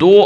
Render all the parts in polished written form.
2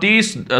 30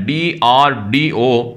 DRDO,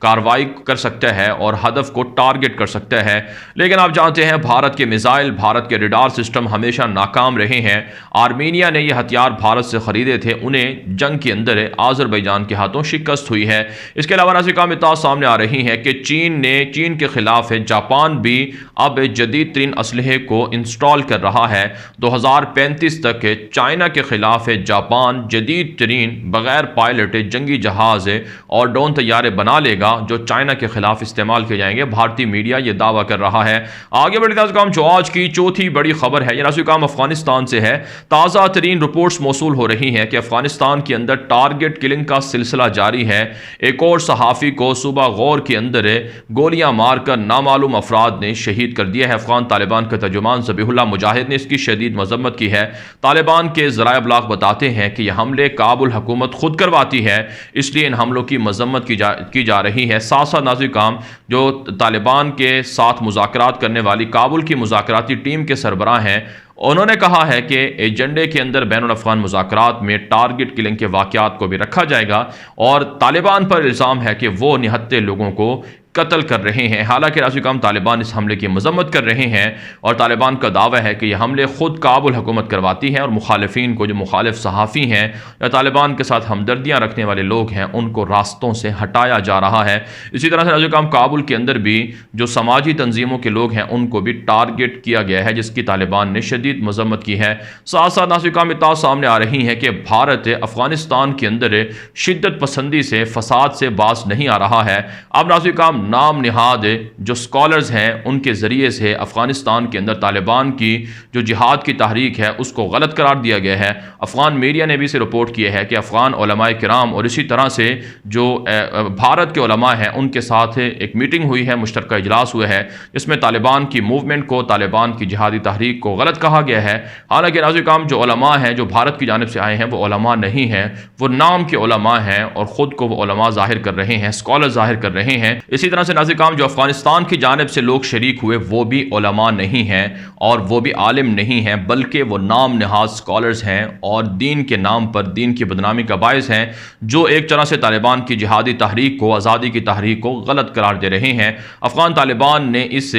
کارروائی کر سکتا ہے اور ہدف کو ٹارگٹ کر سکتا ہے۔ لیکن آپ جانتے ہیں بھارت کے میزائل، بھارت کے ریڈار سسٹم ہمیشہ ناکام رہے ہیں۔ آرمینیا نے یہ ہتھیار بھارت سے خریدے تھے، انہیں جنگ کے اندر آذربائیجان کے ہاتھوں شکست ہوئی ہے۔ اس کے علاوہ نازکام اطلاع سامنے آ رہی ہے کہ چین کے خلاف جاپان بھی اب جدید ترین اسلحے کو انسٹال کر رہا ہے۔ 2035 تک چائنا کے خلاف جاپان جدید ترین بغیر پائلٹ جنگی جہاز اور ڈرون طیارے بنا لے گا جو چائنا کے خلاف استعمال کیے جائیں گے۔ بھارتی میڈیا یہ دعویٰ کر رہا ہے۔ آگے بڑھتے ہیں جو آج کی چوتھی بڑی خبر ہے، یہ نازکام افغانستان سے ہے۔ تازہ ترین رپورٹس موصول ہو رہی ہیں کہ افغانستان کے اندر ٹارگٹ کلنگ کا سلسلہ جاری ہے۔ ایک اور صحافی کو صوبہ غور کے اندر گولیاں مار کر نامعلوم افراد نے شہید کر دیا ہے۔ افغان طالبان کے ترجمان ذبیح اللہ مجاہد نے اس کی شدید مذمت کی ہے۔ طالبان کے ذرائع ابلاغ بتاتے ہیں کہ یہ حملے کابل حکومت خود کرواتی ہے، اس لیے ان حملوں کی مذمت کی جا رہی ہے۔ ساتھ ساتھ نازکام جو طالبان کے ساتھ مذاکرات کرنے والی کابل کی مذاکراتی ٹیم کے سربراہ ہیں، انہوں نے کہا ہے کہ ایجنڈے کے اندر بین الافغان مذاکرات میں ٹارگٹ کلنگ کے واقعات کو بھی رکھا جائے گا، اور طالبان پر الزام ہے کہ وہ نہتے لوگوں کو قتل کر رہے ہیں۔ حالانکہ نازکام طالبان اس حملے کی مذمت کر رہے ہیں، اور طالبان کا دعویٰ ہے کہ یہ حملے خود کابل حکومت کرواتی ہے، اور مخالفین کو، جو مخالف صحافی ہیں یا طالبان کے ساتھ ہمدردیاں رکھنے والے لوگ ہیں، ان کو راستوں سے ہٹایا جا رہا ہے۔ اسی طرح سے نازکام کابل کے اندر بھی جو سماجی تنظیموں کے لوگ ہیں ان کو بھی ٹارگٹ کیا گیا ہے، جس کی طالبان نے شدید مذمت کی ہے۔ ساتھ ساتھ نازکام اطلاع سامنے آ رہی ہے کہ بھارت افغانستان کے اندر شدت پسندی سے، فساد سے باز نہیں آ رہا ہے۔ اب نازکام نام نہاد جو سکالرز ہیں ان کے ذریعے سے افغانستان کے اندر طالبان کی جو جہاد کی تحریک ہے اس کو غلط قرار دیا گیا ہے۔ افغان میڈیا نے بھی اسے رپورٹ کیا ہے کہ افغان علماء کرام اور اسی طرح سے جو بھارت کے علماء ہیں ان کے ساتھ ایک میٹنگ ہوئی ہے، مشترکہ اجلاس ہوا ہے، جس میں طالبان کی موومنٹ کو، طالبان کی جہادی تحریک کو غلط کہا گیا ہے۔ حالانکہ نازکام جو علماء ہیں جو بھارت کی جانب سے آئے ہیں وہ علماء نہیں ہیں، وہ نام کے علماء ہیں، اور خود کو وہ علماء ظاہر کر رہے ہیں، اسکالر ظاہر کر رہے ہیں۔ اسی طرح سے نازکام جو افغانستان کی جانب سے لوگ شریک ہوئے وہ بھی علماء نہیں ہیں اور وہ بھی عالم نہیں ہیں، بلکہ وہ نام نہاد سکالرز ہیں اور دین کے نام پر دین کی بدنامی کا باعث ہیں، جو ایک طرح سے طالبان کی جہادی تحریک کو، آزادی کی تحریک کو غلط قرار دے رہے ہیں۔ افغان طالبان نے اس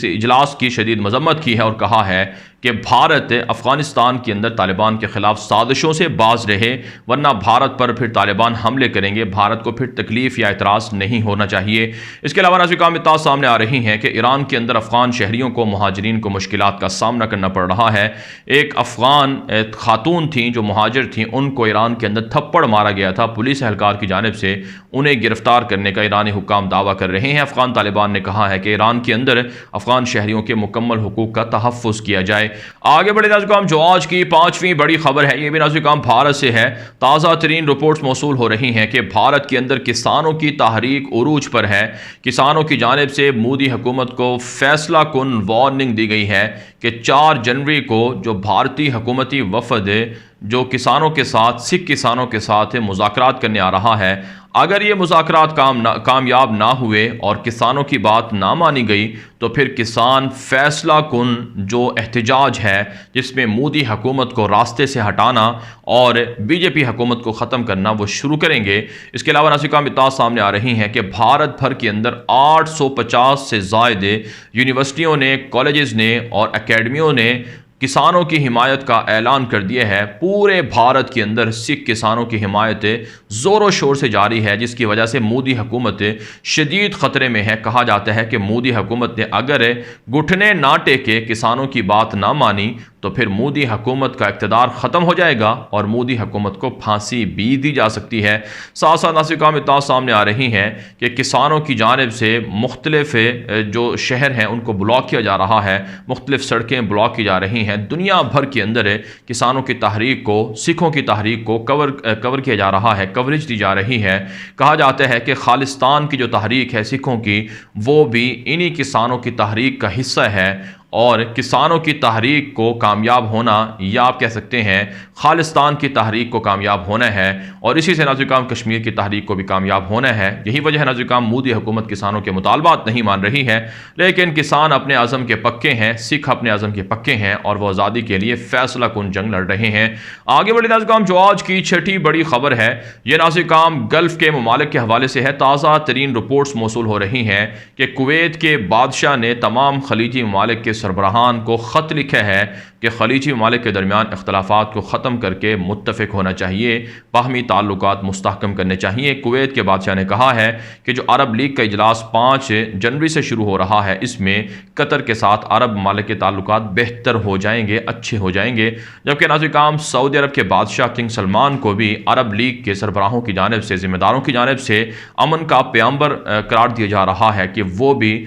اجلاس کی شدید مذمت کی ہے اور کہا ہے کہ بھارت افغانستان کے اندر طالبان کے خلاف سازشوں سے باز رہے، ورنہ بھارت پر پھر طالبان حملے کریں گے، بھارت کو پھر تکلیف یا اعتراض نہیں ہونا چاہیے۔ اس کے علاوہ نازکام اطلاع سامنے آ رہی ہیں کہ ایران کے اندر افغان شہریوں کو، مہاجرین کو مشکلات کا سامنا کرنا پڑ رہا ہے۔ ایک افغان خاتون تھیں جو مہاجر تھیں، ان کو ایران کے اندر تھپڑ مارا گیا تھا پولیس اہلکار کی جانب سے، انہیں گرفتار کرنے کا ایرانی حکام دعویٰ کر رہے ہیں۔ افغان طالبان نے کہا ہے کہ ایران کے اندر افغان شہریوں کے مکمل حقوق کا تحفظ کیا جائے۔ آگے بڑھے نازکام جو آج کی پانچویں بڑی خبر ہے، یہ بھی نازکام بھارت سے ہے۔ تازہ ترین رپورٹس موصول ہو رہی ہیں کہ بھارت کے اندر کسانوں کی تحریک عروج پر ہے۔ کسانوں کی جانب سے مودی حکومت کو فیصلہ کن وارننگ دی گئی ہے کہ 4 جنوری کو جو بھارتی حکومتی وفد جو کسانوں کے ساتھ، سکھ کسانوں کے ساتھ مذاکرات کرنے آ رہا ہے، اگر یہ مذاکرات کامیاب نہ ہوئے اور کسانوں کی بات نہ مانی گئی تو پھر کسان فیصلہ کن جو احتجاج ہے، جس میں مودی حکومت کو راستے سے ہٹانا اور بی جے پی حکومت کو ختم کرنا، وہ شروع کریں گے۔ اس کے علاوہ نازکام اطلاع سامنے آ رہی ہیں کہ بھارت بھر کے اندر 850 سے زائد یونیورسٹیوں نے، کالجز نے اور اکیڈمیوں نے کسانوں کی حمایت کا اعلان کر دیا ہے۔ پورے بھارت کے اندر سکھ کسانوں کی حمایت زور و شور سے جاری ہے، جس کی وجہ سے مودی حکومت شدید خطرے میں ہے۔ کہا جاتا ہے کہ مودی حکومت نے اگر گھٹنے نہ ٹیکے، کسانوں کی بات نہ مانی، تو پھر مودی حکومت کا اقتدار ختم ہو جائے گا اور مودی حکومت کو پھانسی بھی دی جا سکتی ہے۔ ساتھ ساتھ نازکام اطلاع سامنے آ رہی ہیں کہ کسانوں کی جانب سے مختلف جو شہر ہیں ان کو بلاک کیا جا رہا ہے، مختلف سڑکیں بلاک کی جا رہی ہیں۔ دنیا بھر کے اندر کسانوں کی تحریک کو، سکھوں کی تحریک کو کور کیا جا رہا ہے، کوریج دی جا رہی ہے۔ کہا جاتا ہے کہ خالصتان کی جو تحریک ہے سکھوں کی، وہ بھی انہی کسانوں کی تحریک کا حصہ ہے، اور کسانوں کی تحریک کو کامیاب ہونا، یا آپ کہہ سکتے ہیں خالصتان کی تحریک کو کامیاب ہونا ہے، اور اسی سے ناظرین کرام کشمیر کی تحریک کو بھی کامیاب ہونا ہے۔ یہی وجہ ہے ناظرین کرام مودی حکومت کسانوں کے مطالبات نہیں مان رہی ہے، لیکن کسان اپنے عزم کے پکے ہیں، سکھ اپنے عزم کے پکے ہیں، اور وہ آزادی کے لیے فیصلہ کن جنگ لڑ رہے ہیں۔ آگے بڑھے ناظرین کرام جو آج کی چھٹی بڑی خبر ہے، یہ ناظرین کرام گلف کے ممالک کے حوالے سے ہے۔ تازہ ترین رپورٹس موصول ہو رہی ہیں کہ کویت کے بادشاہ نے تمام خلیجی ممالک کے سربراہان کو خط لکھا ہے کہ خلیجی ممالک کے درمیان اختلافات کو ختم کر کے متفق ہونا چاہیے، باہمی تعلقات مستحکم کرنے چاہیے۔ کویت کے بادشاہ نے کہا ہے کہ جو عرب لیگ کا اجلاس 5 جنوری سے شروع ہو رہا ہے، اس میں قطر کے ساتھ عرب ممالک کے تعلقات بہتر ہو جائیں گے، اچھے ہو جائیں گے۔ جبکہ ناظرین کرام سعودی عرب کے بادشاہ کنگ سلمان کو بھی عرب لیگ کے سربراہوں کی جانب سے، ذمہ داروں کی جانب سے امن کا پیامبر قرار دیا جا رہا ہے کہ وہ بھی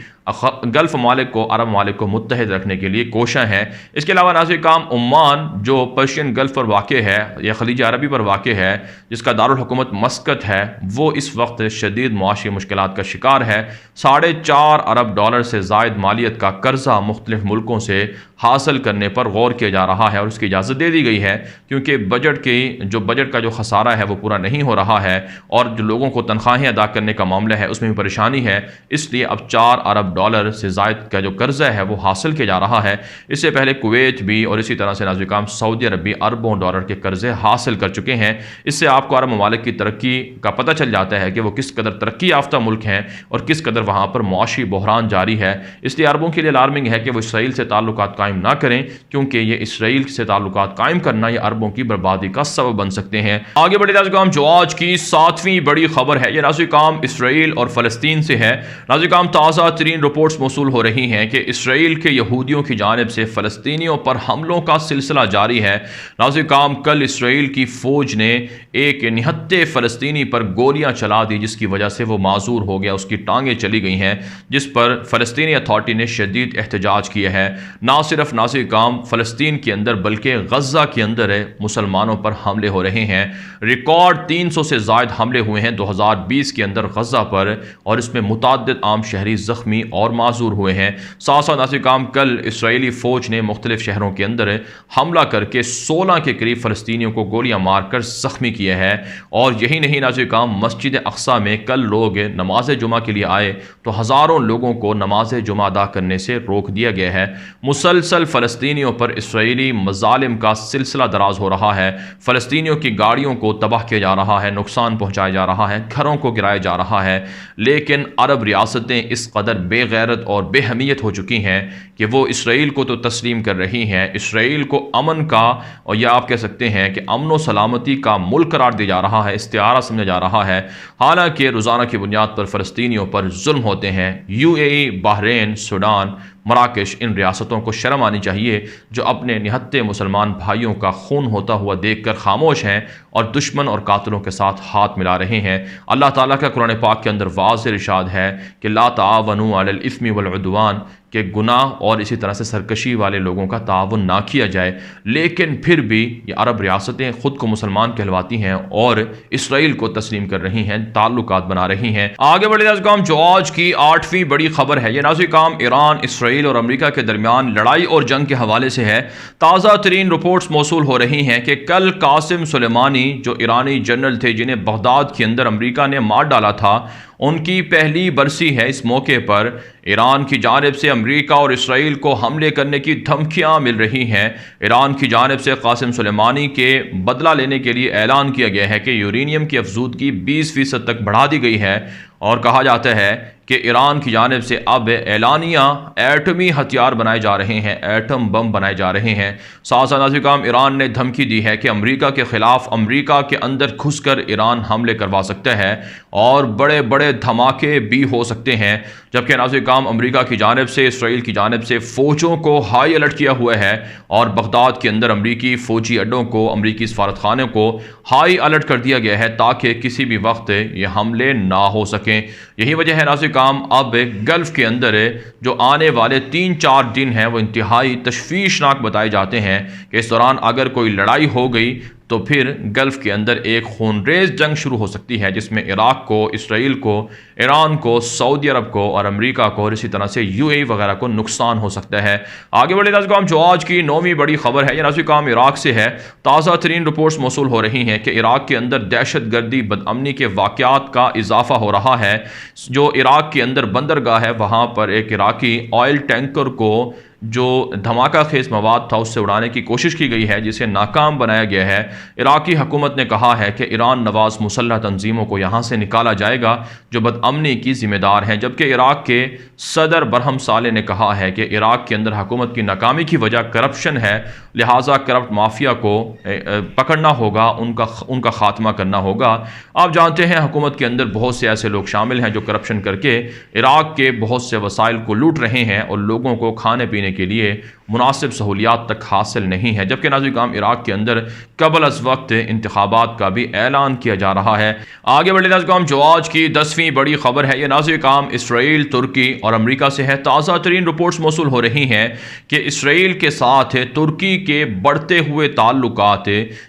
گلف ممالک کو، عرب ممالک کو متحد رکھنے کے لیے کوشاں ہیں۔ اس کے علاوہ ناظرین کرام عمان جو پرشین گلف پر واقع ہے یا خلیج عربی پر واقع ہے، جس کا دارالحکومت مسقط ہے، وہ اس وقت شدید معاشی مشکلات کا شکار ہے۔ $4.5 ارب سے زائد مالیت کا قرضہ مختلف ملکوں سے حاصل کرنے پر غور کیا جا رہا ہے، اور اس کی اجازت دے دی گئی ہے کیونکہ بجٹ کا جو خسارہ ہے وہ پورا نہیں ہو رہا ہے، اور جو لوگوں کو تنخواہیں ادا کرنے کا معاملہ ہے اس میں بھی پریشانی ہے۔ اس لیے اب $4 ارب سے زائد کا جو قرضہ ہے وہ حاصل کیا جا رہا ہے۔ اس سے پہلے کویت بھی اور اسی طرح سے ناظرین کرام سعودی عرب بھی اربوں ڈالر کے قرضے حاصل کر چکے ہیں۔ اس سے آپ کو عرب ممالک کی ترقی کا پتہ چل جاتا ہے کہ وہ کس قدر ترقی یافتہ ملک ہیں اور کس قدر وہاں پر معاشی بحران جاری ہے۔ اس لیے عربوں کے لیے الارمنگ ہے کہ وہ اسرائیل سے تعلقات قائم نہ کریں، کیونکہ یہ اسرائیل سے تعلقات قائم کرنا یہ عربوں کی بربادی کا سبب بن سکتے ہیں۔ آگے بڑھے ناظرین کرام جو آج کی 7ویں بڑی خبر ہے، یہ ناظرین کرام اسرائیل اور فلسطین سے ہے۔ ناظرین کرام تازہ ترین رپورٹس موصول ہو رہی ہیں کہ اسرائیل کے یہودیوں کی جانب سے فلسطینیوں پر حملوں کا سلسلہ جاری ہے۔ ناظرین کرام کل اسرائیل کی فوج نے ایک نہتے فلسطینی پر گولیاں چلا دی، جس کی وجہ سے وہ معذور ہو گیا، اس کی ٹانگیں چلی گئی ہیں، جس پر فلسطینی اتھارٹی نے شدید احتجاج کیا ہے۔ نہ صرف ناظرین کرام فلسطین کے اندر بلکہ غزہ کے اندر مسلمانوں پر حملے ہو رہے ہیں۔ ریکارڈ 300 سے زائد حملے ہوئے ہیں 2020 کے اندر غزہ پر، اور اس میں متعدد عام شہری زخمی اور معذور ہوئے ہیں۔ ساتھ ناظرین کرام کل اسرائیلی فوج نے مختلف شہروں کے اندر حملہ کر کے 16 کے قریب فلسطینیوں کو گولیاں مار کر زخمی کیا ہے۔ اور یہی نہیں ناظرین کرام، مسجد اقصی میں کل لوگ نماز جمعہ کے لیے آئے تو ہزاروں لوگوں کو نماز جمعہ ادا کرنے سے روک دیا گیا ہے۔ مسلسل فلسطینیوں پر اسرائیلی مظالم کا سلسلہ دراز ہو رہا ہے۔ فلسطینیوں کی گاڑیوں کو تباہ کیا جا رہا ہے، نقصان پہنچایا جا رہا ہے، گھروں کو گرایا جا رہا ہے، لیکن عرب ریاستیں اس قدر بے غیرت اور بے اہمیت ہو چکی ہیں کہ وہ اسرائیل کو تو تسلیم کر رہی ہیں، اسرائیل کو امن کا، اور یا آپ کہہ سکتے ہیں کہ امن و سلامتی کا ملک قرار دیا جا رہا ہے، استعارہ سمجھا جا رہا ہے، حالانکہ روزانہ کی بنیاد پر فلسطینیوں پر ظلم ہوتے ہیں۔ UAE، بحرین، سوڈان، مراکش، ان ریاستوں کو شرم آنی چاہیے جو اپنے نہتے مسلمان بھائیوں کا خون ہوتا ہوا دیکھ کر خاموش ہیں اور دشمن اور قاتلوں کے ساتھ ہاتھ ملا رہے ہیں۔ اللہ تعالیٰ کا قرآن پاک کے اندر واضح ارشاد ہے کہ لا تعاونوا علی الاثم والعدوان، کہ گناہ اور اسی طرح سے سرکشی والے لوگوں کا تعاون نہ کیا جائے، لیکن پھر بھی یہ عرب ریاستیں خود کو مسلمان کہلواتی ہیں اور اسرائیل کو تسلیم کر رہی ہیں، تعلقات بنا رہی ہیں۔ آگے بڑھے ناظرین کرام جو آج کی 8ویں بڑی خبر ہے، یہ ناظرین کرام ایران، اسرائیل اور امریکہ کے درمیان لڑائی اور جنگ کے حوالے سے ہے۔ تازہ ترین رپورٹس موصول ہو رہی ہیں کہ کل قاسم سلیمانی جو ایرانی جنرل تھے جنہیں بغداد کے اندر امریکہ نے مار ڈالا تھا، ان کی پہلی برسی ہے۔ اس موقع پر ایران کی جانب سے امریکہ اور اسرائیل کو حملے کرنے کی دھمکیاں مل رہی ہیں۔ ایران کی جانب سے قاسم سلیمانی کے بدلہ لینے کے لیے اعلان کیا گیا ہے کہ یورینیم کی افزودگی 20% تک بڑھا دی گئی ہے، اور کہا جاتا ہے کہ ایران کی جانب سے اب اعلانیہ ایٹمی ہتھیار بنائے جا رہے ہیں، ایٹم بم بنائے جا رہے ہیں۔ ساتھ ناظرین کرام ایران نے دھمکی دی ہے کہ امریکہ کے خلاف امریکہ کے اندر گھس کر ایران حملے کروا سکتا ہے اور بڑے بڑے دھماکے بھی ہو سکتے ہیں۔ جبکہ ناظرین کرام امریکہ کی جانب سے، اسرائیل کی جانب سے فوجوں کو ہائی الرٹ کیا ہوا ہے، اور بغداد کے اندر امریکی فوجی اڈوں کو، امریکی سفارت خانے کو ہائی الرٹ کر دیا گیا ہے تاکہ کسی بھی وقت یہ حملے نہ ہو سکیں۔ یہی وجہ ہے ناظرین کرام اب گلف کے اندر جو آنے والے 3-4 دن ہیں وہ انتہائی تشویشناک بتائے جاتے ہیں کہ اس دوران اگر کوئی لڑائی ہو گئی تو پھر گلف کے اندر ایک خونریز جنگ شروع ہو سکتی ہے، جس میں عراق کو، اسرائیل کو، ایران کو، سعودی عرب کو اور امریکہ کو اور اسی طرح سے UAE وغیرہ کو نقصان ہو سکتا ہے۔ آگے بڑھے ناظرین کرام، جو آج کی 9ویں بڑی خبر ہے، یہ ناظرین کرام عراق سے ہے۔ تازہ ترین رپورٹس موصول ہو رہی ہیں کہ عراق کے اندر دہشت گردی، بدامنی کے واقعات کا اضافہ ہو رہا ہے۔ جو عراق کے اندر بندرگاہ ہے، وہاں پر ایک عراقی آئل ٹینکر کو جو دھماکہ خیز مواد تھا اس سے اڑانے کی کوشش کی گئی ہے، جسے ناکام بنایا گیا ہے۔ عراقی حکومت نے کہا ہے کہ ایران نواز مسلح تنظیموں کو یہاں سے نکالا جائے گا جو بد امنی کی ذمہ دار ہیں، جبکہ عراق کے صدر برہم صالح نے کہا ہے کہ عراق کے اندر حکومت کی ناکامی کی وجہ کرپشن ہے، لہٰذا کرپٹ مافیا کو پکڑنا ہوگا، ان کا خاتمہ کرنا ہوگا۔ آپ جانتے ہیں حکومت کے اندر بہت سے ایسے لوگ شامل ہیں جو کرپشن کر کے عراق کے بہت سے وسائل کو لوٹ رہے ہیں اور لوگوں کو کھانے پینے کے لیے مناسب سہولیات تک حاصل نہیں ہے، جبکہ ناظرین کرام عراق کے اندر قبل از وقت انتخابات کا بھی اعلان کیا جا رہا ہے۔ آگے بڑھے ناظرین کرام، جو آج کی 10ویں بڑی خبر ہے، یہ ناظرین کرام اسرائیل، ترکی اور امریکہ سے ہے۔ تازہ ترین رپورٹس موصول ہو رہی ہیں کہ اسرائیل کے ساتھ ترکی کے بڑھتے ہوئے تعلقات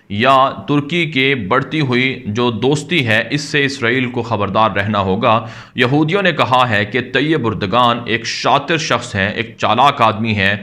یا ترکی کے بڑھتی ہوئی جو دوستی ہے، اس سے اسرائیل کو خبردار رہنا ہوگا۔ یہودیوں نے کہا ہے کہ طیب اردگان ایک شاطر شخص ہیں، ایک چالاک آدمی ہیں،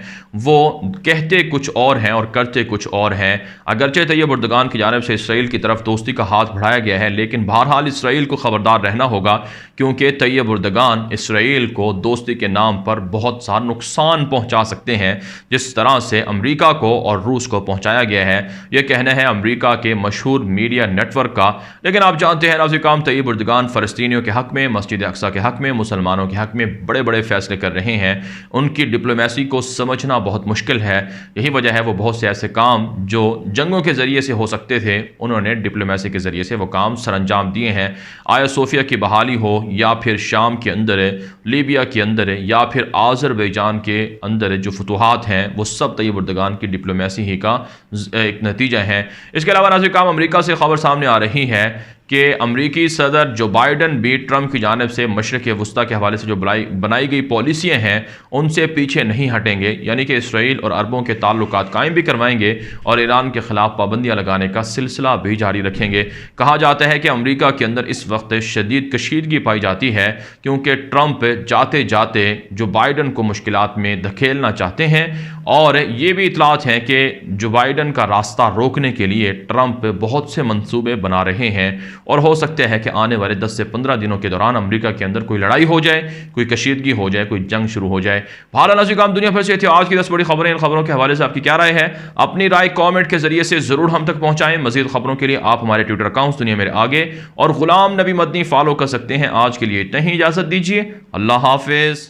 وہ کہتے کچھ اور ہیں اور کرتے کچھ اور ہیں۔ اگرچہ طیب اردگان کی جانب سے اسرائیل کی طرف دوستی کا ہاتھ بڑھایا گیا ہے، لیکن بہرحال اسرائیل کو خبردار رہنا ہوگا، کیونکہ طیب اردگان اسرائیل کو دوستی کے نام پر بہت سا نقصان پہنچا سکتے ہیں، جس طرح سے امریکہ کو اور روس کو پہنچایا گیا ہے۔ یہ کہنا ہے امریکہ کے مشہور میڈیا نیٹ ورک کا، لیکن آپ جانتے ہیں ناظرین کرام طیب اردگان فلسطینیوں کے حق میں، مسجد اقصیٰ کے حق میں، مسلمانوں کے حق میں بڑے بڑے فیصلے کر رہے ہیں۔ ان کی ڈپلومیسی کو سمجھنا بہت مشکل ہے، یہی وجہ ہے وہ بہت سے ایسے کام جو جنگوں کے ذریعے سے ہو سکتے تھے، انہوں نے ڈپلومیسی کے ذریعے سے وہ کام سر انجام دیے ہیں۔ آیا صوفیہ کی بحالی ہو یا پھر شام کے اندر، لیبیا کے اندر یا پھر آذربائیجان کے اندر جو فتوحات ہیں، وہ سب طیب اردگان کی ڈپلومیسی ہی کا ایک نتیجہ ہے۔ اس کے علاوہ ناظرین کرام امریکہ سے خبر سامنے آ رہی ہے کہ امریکی صدر جو بائیڈن بھی ٹرمپ کی جانب سے مشرق وسطیٰ کے حوالے سے جو بنائی گئی پالیسیاں ہیں ان سے پیچھے نہیں ہٹیں گے، یعنی کہ اسرائیل اور عربوں کے تعلقات قائم بھی کروائیں گے اور ایران کے خلاف پابندیاں لگانے کا سلسلہ بھی جاری رکھیں گے۔ کہا جاتا ہے کہ امریکہ کے اندر اس وقت شدید کشیدگی پائی جاتی ہے، کیونکہ ٹرمپ جاتے جاتے جو بائیڈن کو مشکلات میں دھکیلنا چاہتے ہیں، اور یہ بھی اطلاعات ہیں کہ جو بائیڈن کا راستہ روکنے کے لیے ٹرمپ بہت سے منصوبے بنا رہے ہیں، اور ہو سکتا ہے کہ آنے والے 10 سے 15 دنوں کے دوران امریکہ کے اندر کوئی لڑائی ہو جائے، کوئی کشیدگی ہو جائے، کوئی جنگ شروع ہو جائے۔ بہرحال ناظرین کرام دنیا بھر سے تھی آج کی 10 بڑی خبریں۔ ان خبروں کے حوالے سے آپ کی کیا رائے ہے؟ اپنی رائے کامنٹ کے ذریعے سے ضرور ہم تک پہنچائیں۔ مزید خبروں کے لیے آپ ہمارے ٹویٹر اکاؤنٹس دنیا میرے آگے اور غلام نبی مدنی فالو کر سکتے ہیں۔ آج کے لیے اتنا ہی، اجازت دیجیے، اللہ حافظ۔